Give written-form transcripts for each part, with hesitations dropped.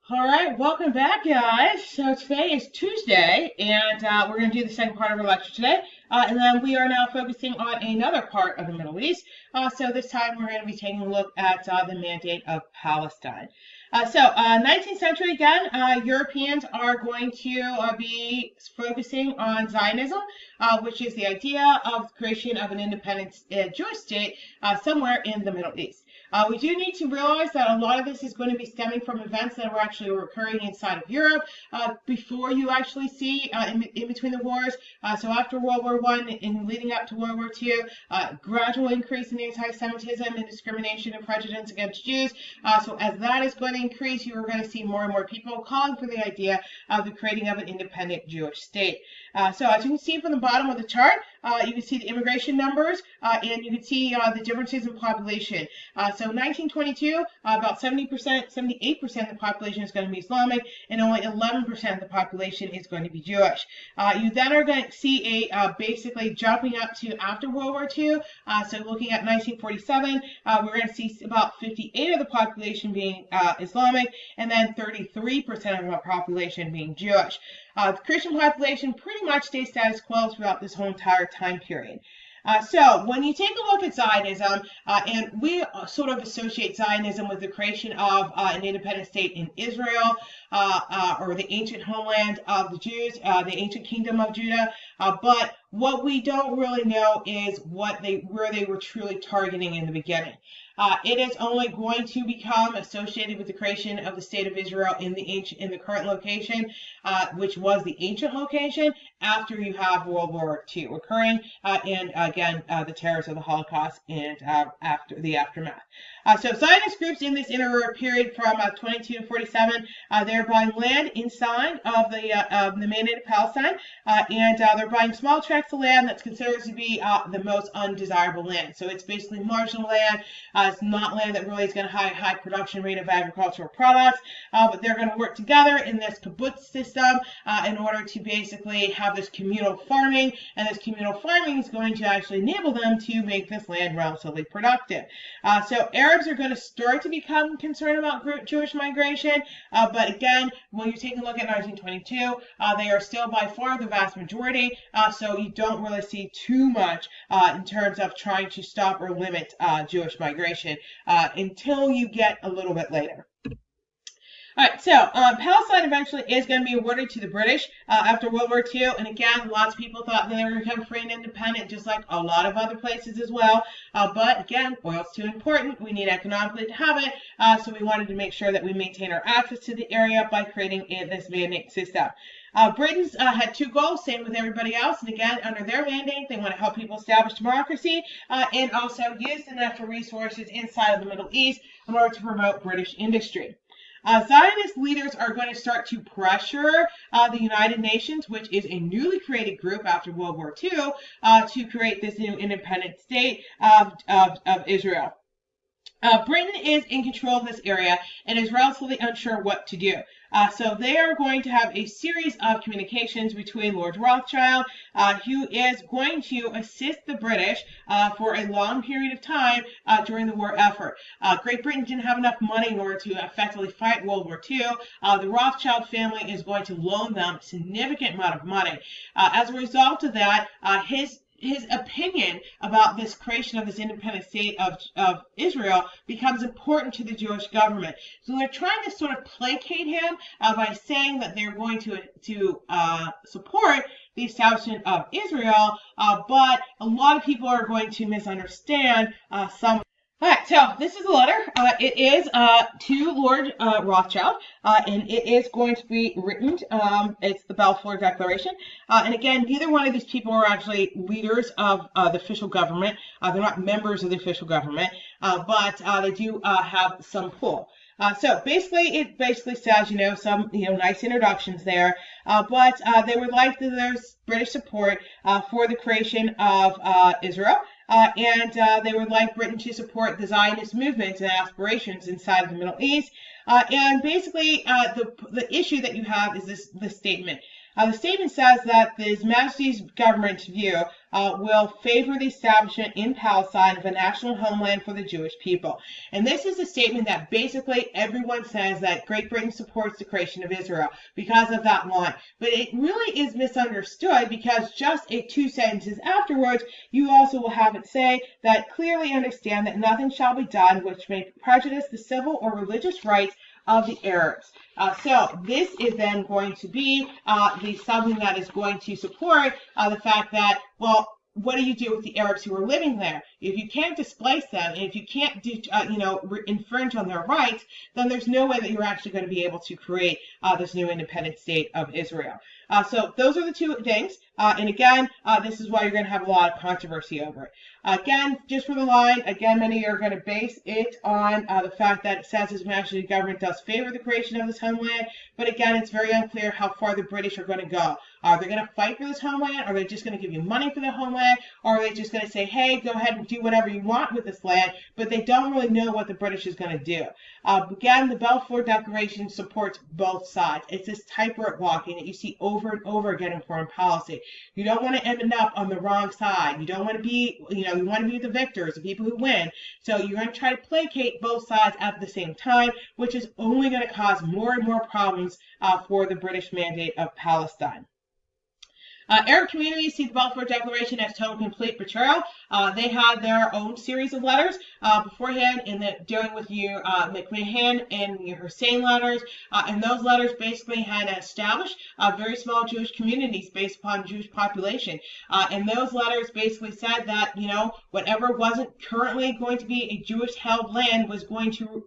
All right, welcome back, guys. So today is Tuesday, and we're going to do the second part of our lecture today. And then we are now focusing on another part of the Middle East. So this time we're going to be taking a look at the Mandate of Palestine. 19th century again, Europeans are going to be focusing on Zionism, which is the idea of the creation of an independent Jewish state somewhere in the Middle East. We do need to realize that a lot of this is going to be stemming from events that were actually occurring inside of Europe before you actually see in between the wars. So after World War I and leading up to World War II, gradual increase in anti-Semitism and discrimination and prejudice against Jews. So as that is going to increase, you are going to see more and more people calling for the idea of the creating of an independent Jewish state. So as you can see from the bottom of the chart, you can see the immigration numbers and you can see the differences in population. So 1922, about 70%, 78% of the population is going to be Islamic, and only 11% of the population is going to be Jewish. You then are going to see basically jumping up to after World War II. So looking at 1947, we're going to see about 58% of the population being Islamic, and then 33% of the population being Jewish. The Christian population pretty much stays status quo throughout this whole entire time period. So when you take a look at Zionism, and we sort of associate Zionism with the creation of an independent state in Israel, or the ancient homeland of the Jews, the ancient kingdom of Judah, but what we don't really know is where they were truly targeting in the beginning. It is only going to become associated with the creation of the state of Israel in the current location, which was the ancient location, after you have World War II occurring, and again the terrors of the Holocaust and after the aftermath. So Zionist groups in this interwar period from 22 to 47, they're buying land inside of the Mandate of Palestine, and they're buying small tracts of land that's considered to be the most undesirable land. So it's basically marginal land. It's not land that really is going to have a high production rate of agricultural products, but they're going to work together in this kibbutz system in order to basically have this communal farming, and this communal farming is going to actually enable them to make this land relatively productive. So Arabs are going to start to become concerned about Jewish migration, but again, when you're taking a look at 1922, they are still by far the vast majority, so you don't really see too much in terms of trying to stop or limit Jewish migration until you get a little bit later. All right, so Palestine eventually is going to be awarded to the British after World War II. And again, lots of people thought they were going to become free and independent, just like a lot of other places as well. But again, oil's too important. We need economically to have it. So we wanted to make sure that we maintain our access to the area by creating this mandate system. Britain's had two goals, same with everybody else. And again, under their mandate, they want to help people establish democracy and also use the natural resources inside of the Middle East in order to promote British industry. Zionist leaders are going to start to pressure the United Nations, which is a newly created group after World War II, to create this new independent state of Israel. Britain is in control of this area and is relatively unsure what to do. So they are going to have a series of communications between Lord Rothschild, who is going to assist the British for a long period of time during the war effort. Great Britain didn't have enough money in order to effectively fight World War II. The Rothschild family is going to loan them a significant amount of money. As a result of that, his opinion about this creation of this independent state of Israel becomes important to the Jewish government. So they're trying to sort of placate him by saying that they're going to support the establishment of Israel, but a lot of people are going to misunderstand some. All right, so this is a letter. It is to Lord Rothschild, and it is going to be written. It's the Balfour Declaration. And again, neither one of these people are actually leaders of the official government. They're not members of the official government, but they do have some pull. So it basically says, some, nice introductions there, but they would like that there's British support for the creation of Israel. And they would like Britain to support the Zionist movements and aspirations inside of the Middle East. And basically, the issue that you have is this statement. The statement says that His Majesty's government's view will favor the establishment in Palestine of a national homeland for the Jewish people. And this is a statement that basically everyone says that Great Britain supports the creation of Israel because of that line. But it really is misunderstood, because just two sentences afterwards, you also will have it say that clearly understand that nothing shall be done which may prejudice the civil or religious rights of the Arabs. So this is then going to be something that is going to support the fact that, well, what do you do with the Arabs who are living there? If you can't displace them, and if you can't infringe on their rights, then there's no way that you're actually going to be able to create this new independent state of Israel. So those are the two things. And again, this is why you're going to have a lot of controversy over it. Again, just for the line, again, many are going to base it on the fact that it says His Majesty's government does favor the creation of this homeland. But again, it's very unclear how far the British are going to go. Are they going to fight for this homeland? Are they just going to give you money for the homeland? Or are they just going to say, hey, go ahead and do whatever you want with this land? But they don't really know what the British is going to do. Again, the Balfour Declaration supports both sides. It's this tightrope walking that you see over and over again in foreign policy. You don't want to end up on the wrong side. You don't want to be, you want to be the victors, the people who win. So you're going to try to placate both sides at the same time, which is only going to cause more and more problems for the British Mandate of Palestine. Arab communities see the Balfour Declaration as total complete betrayal. They had their own series of letters beforehand dealing with your McMahon and your Hussein letters, and those letters basically had established very small Jewish communities based upon Jewish population. And those letters basically said that, whatever wasn't currently going to be a Jewish-held land was going to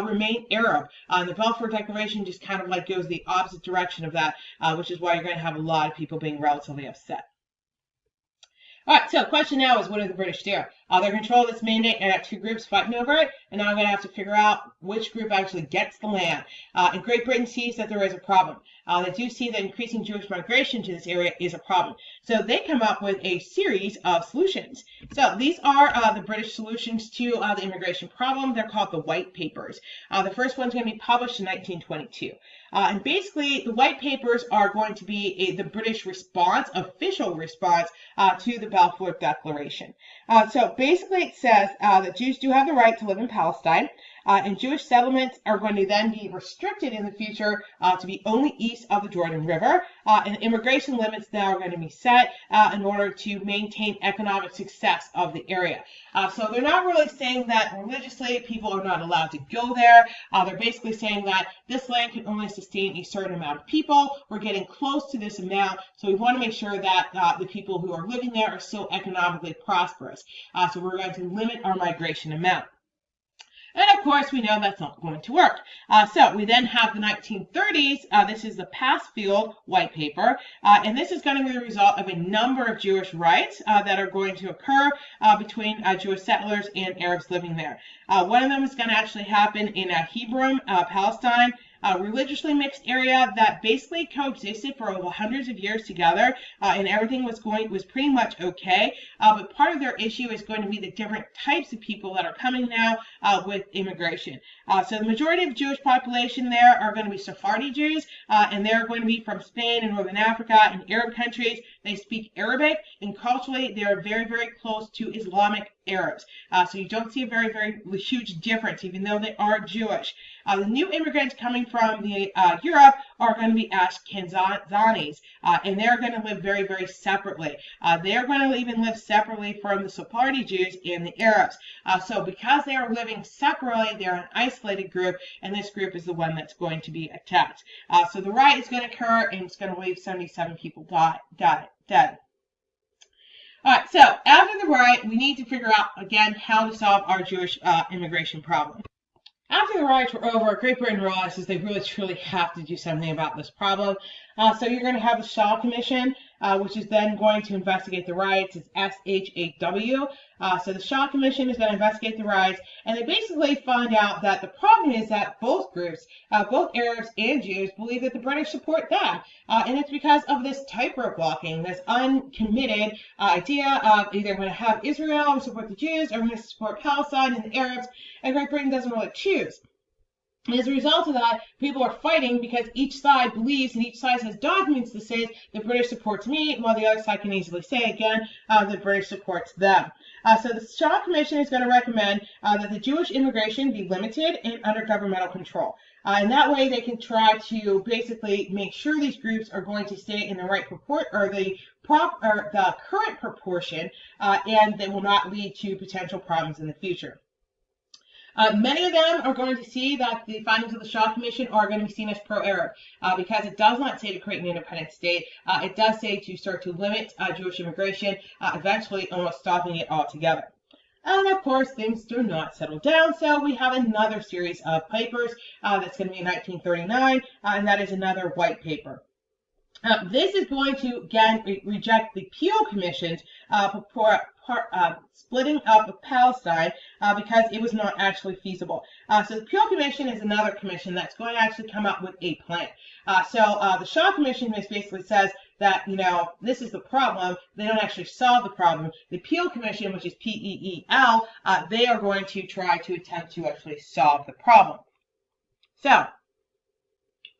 remain Arab. The Balfour Declaration just kind of goes the opposite direction of that, which is why you're going to have a lot of people being relatively upset. All right, so the question now is, what do the British do? They're controlling this mandate, and got two groups fighting over it, and now I'm going to have to figure out which group actually gets the land. And Great Britain sees that there is a problem. They do see that increasing Jewish migration to this area is a problem. So they come up with a series of solutions. So these are the British solutions to the immigration problem. They're called the White Papers. The first one's going to be published in 1922. And basically, the White Papers are going to be the British response, official response, to the Balfour Declaration. So basically, it says that Jews do have the right to live in Palestine, and Jewish settlements are going to then be restricted in the future to be only east of the Jordan River, and immigration limits now are going to be set in order to maintain economic success of the area. So they're not really saying that religiously people are not allowed to go there. They're basically saying that this land can only sustain a certain amount of people. We're getting close to this amount, so we want to make sure that the people who are living there are still economically prosperous. So we're going to limit our migration amount. And of course, we know that's not going to work. So we then have the 1930s. This is the Passfield White Paper. And this is going to be the result of a number of Jewish rights that are going to occur between Jewish settlers and Arabs living there. One of them is going to actually happen in Hebron, Palestine. Religiously mixed area that basically coexisted for over hundreds of years together, and everything was pretty much okay. But part of their issue is going to be the different types of people that are coming now with immigration. So the majority of the Jewish population there are going to be Sephardi Jews, and they're going to be from Spain and Northern Africa and Arab countries. They speak Arabic, and culturally they are very, very close to Islamic Arabs. So you don't see a very, very huge difference, even though they are Jewish. The new immigrants coming from Europe are going to be Ashkenazis, and they're going to live very, very separately. They're going to even live separately from the Sephardi Jews and the Arabs. So because they are living separately, they're an isolated group, and this group is the one that's going to be attacked. So the riot is going to occur, and it's going to leave 77 people dead. All right, so after the riot, we need to figure out, again, how to solve our Jewish immigration problem. After the riots were over, Great Britain realizes they really truly have to do something about this problem. So you're going to have the Shaw Commission, which is then going to investigate the riots. It's SHAW. So the Shaw Commission is going to investigate the riots, and they basically find out that the problem is that both groups, both Arabs and Jews, believe that the British support them. And it's because of this tightrope walking, this uncommitted idea of either going to have Israel and support the Jews, or going to support Palestine and the Arabs, and Great Britain doesn't really choose. And as a result of that, people are fighting because each side believes and each side has documents that says the British supports me, while the other side can easily say again the British supports them. So the Shaw Commission is going to recommend that the Jewish immigration be limited and under governmental control. And that way they can try to basically make sure these groups are going to stay in the right proportion, or the current proportion, and they will not lead to potential problems in the future. Many of them are going to see that the findings of the Shaw Commission are going to be seen as pro-Arab because it does not say to create an independent state. It does say to start to limit Jewish immigration, eventually almost stopping it altogether. And of course, things do not settle down, so we have another series of papers that's going to be in 1939, and that is another white paper. This is going to, again, reject the Peel Commission's splitting up of Palestine because it was not actually feasible. So the Peel Commission is another commission that's going to actually come up with a plan. The Shaw Commission basically says that, this is the problem. They don't actually solve the problem. The Peel Commission, which is P-E-E-L, they are going to try to attempt to actually solve the problem. So,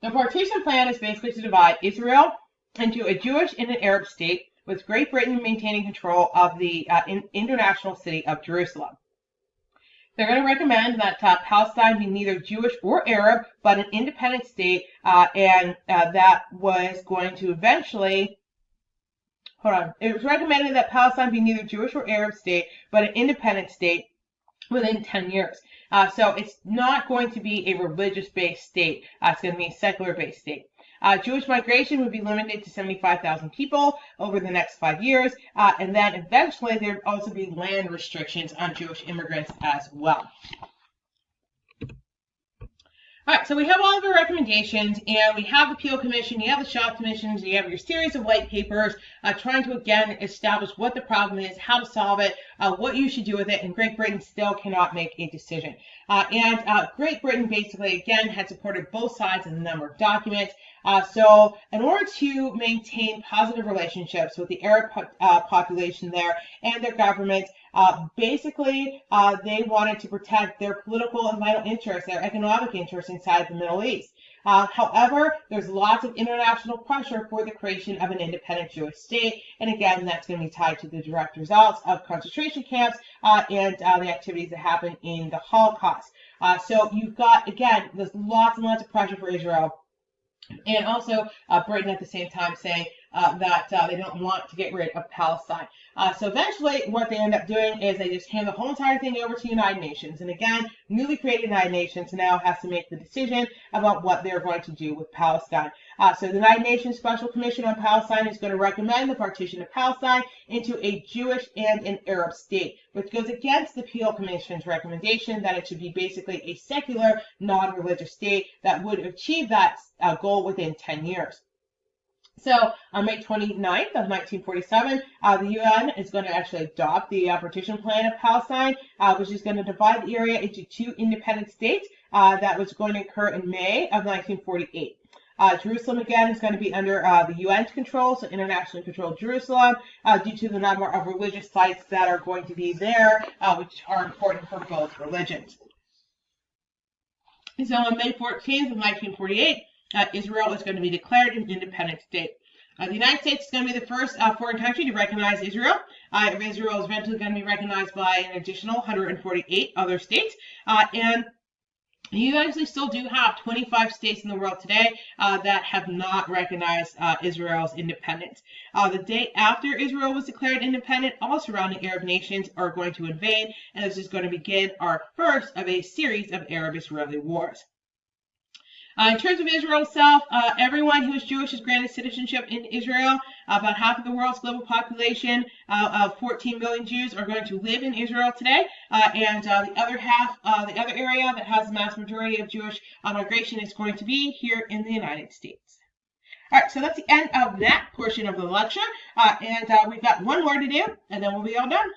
the partition plan is basically to divide Israel into a Jewish and an Arab state, with Great Britain maintaining control of the international city of Jerusalem. They're going to recommend that Palestine be neither Jewish or Arab, but an independent state, and that was going to eventually, it was recommended that Palestine be neither Jewish or Arab state, but an independent state within 10 years. So it's not going to be a religious-based state. It's going to be a secular-based state. Jewish migration would be limited to 75,000 people over the next 5 years, and then eventually there would also be land restrictions on Jewish immigrants as well. All right, so we have all of our recommendations, and we have the Peel Commission, you have the Shaw Commissions, you have your series of white papers trying to, again, establish what the problem is, how to solve it, what you should do with it, and Great Britain still cannot make a decision. Great Britain basically, again, had supported both sides in a number of documents. So in order to maintain positive relationships with the Arab population there and their government, basically they wanted to protect their political and vital interests, their economic interests inside the Middle East. However, there's lots of international pressure for the creation of an independent Jewish state, and again, that's going to be tied to the direct results of concentration camps and the activities that happened in the Holocaust. So you've got, again, there's lots and lots of pressure for Israel. And also Britain at the same time saying that they don't want to get rid of Palestine. So eventually what they end up doing is they just hand the whole entire thing over to United Nations. And again, newly created United Nations now has to make the decision about what they're going to do with Palestine. So the United Nations Special Commission on Palestine is going to recommend the partition of Palestine into a Jewish and an Arab state, which goes against the Peel Commission's recommendation that it should be basically a secular, non-religious state that would achieve that goal within 10 years. So on May 29th of 1947, the UN is going to actually adopt the partition plan of Palestine, which is going to divide the area into two independent states. That was going to occur in May of 1948. Jerusalem, again, is going to be under the UN's control, so internationally controlled Jerusalem, due to the number of religious sites that are going to be there, which are important for both religions. So on May 14th of 1948, Israel is going to be declared an independent state. The United States is going to be the first foreign country to recognize Israel. Israel is eventually going to be recognized by an additional 148 other states. And you actually still do have 25 states in the world today that have not recognized Israel's independence. The day after Israel was declared independent, all surrounding Arab nations are going to invade, and this is going to begin our first of a series of Arab-Israeli wars. In terms of Israel itself, everyone who is Jewish is granted citizenship in Israel. About half of the world's global population of 14 million Jews are going to live in Israel today. And the other half, the other area that has the mass majority of Jewish migration is going to be here in the United States. All right, so that's the end of that portion of the lecture. And we've got one more to do, and then we'll be all done.